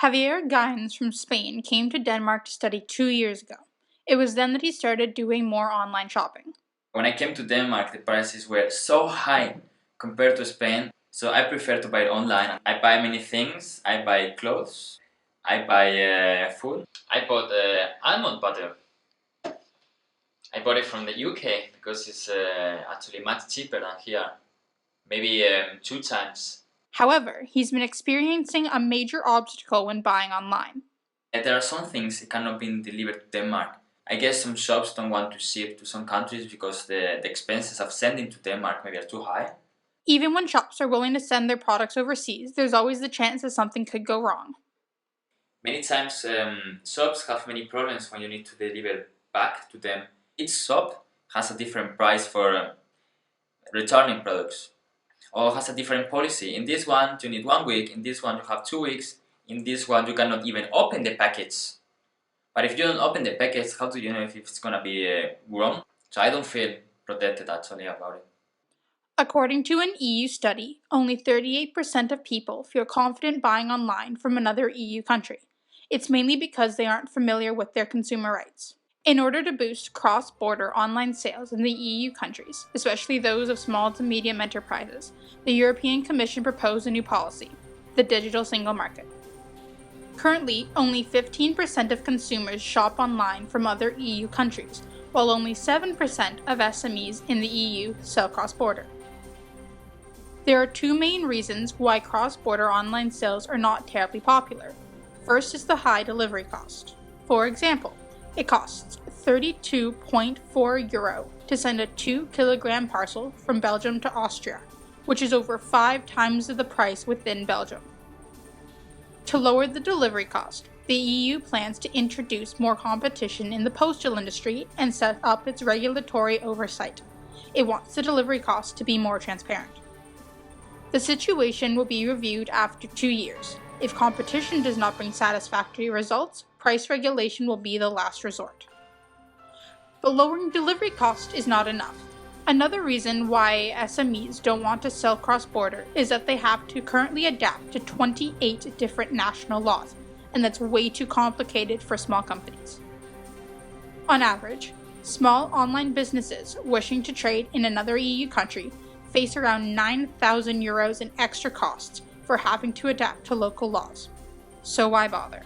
Javier Gaines from Spain came to Denmark to study 2 years ago. It was then that he started doing more online shopping. When I came to Denmark, the prices were so high compared to Spain, so I prefer to buy it online. I buy many things. I buy clothes. I buy food. I bought almond butter. I bought it from the UK because it's actually much cheaper than here. Maybe 2 times. However, he's been experiencing a major obstacle when buying online. There are some things that cannot be delivered to Denmark. I guess some shops don't want to ship to some countries because the expenses of sending to Denmark maybe are too high. Even when shops are willing to send their products overseas, there's always the chance that something could go wrong. Many times shops have many problems when you need to deliver back to them. Each shop has a different price for returning products or has a different policy. In this one you need 1 week, in this one you have 2 weeks, in this one you cannot even open the package. But if you don't open the package, how do you know if it's gonna be wrong? So I don't feel protected actually about it. According to an EU study, only 38% of people feel confident buying online from another EU country. It's mainly because they aren't familiar with their consumer rights. In order to boost cross-border online sales in the EU countries, especially those of small to medium enterprises, the European Commission proposed a new policy, the Digital Single Market. Currently, only 15% of consumers shop online from other EU countries, while only 7% of SMEs in the EU sell cross-border. There are two main reasons why cross-border online sales are not terribly popular. First is the high delivery cost. For example, it costs €32.4 to send a 2-kilogram parcel from Belgium to Austria, which is over 5 times the price within Belgium. To lower the delivery cost, the EU plans to introduce more competition in the postal industry and set up its regulatory oversight. It wants the delivery cost to be more transparent. The situation will be reviewed after 2 years. If competition does not bring satisfactory results, price regulation will be the last resort. But lowering delivery cost is not enough. Another reason why SMEs don't want to sell cross-border is that they have to currently adapt to 28 different national laws, and that's way too complicated for small companies. On average, small online businesses wishing to trade in another EU country face around €9,000 in extra costs for having to adapt to local laws. So why bother?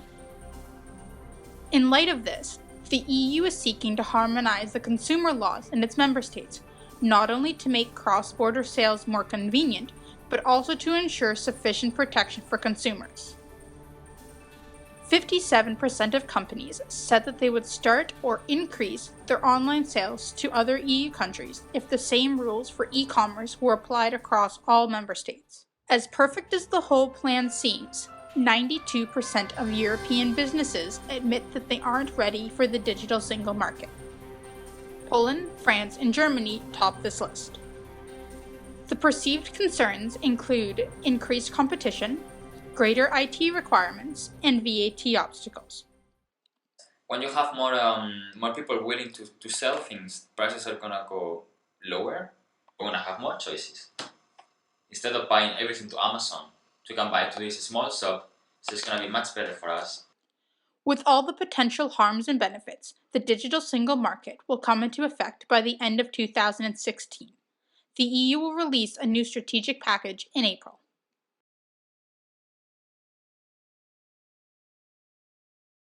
In light of this, the EU is seeking to harmonize the consumer laws in its member states, not only to make cross-border sales more convenient, but also to ensure sufficient protection for consumers. 57% of companies said that they would start or increase their online sales to other EU countries if the same rules for e-commerce were applied across all member states. As perfect as the whole plan seems, 92% of European businesses admit that they aren't ready for the digital single market. Poland, France, and Germany top this list. The perceived concerns include increased competition, greater IT requirements, and VAT obstacles. When you have more people willing to sell things, prices are gonna go lower. We're gonna have more choices. Instead of buying everything to Amazon, you can buy to this small shop, so it's gonna be much better for us. With all the potential harms and benefits, the digital single market will come into effect by the end of 2016. The EU will release a new strategic package in April.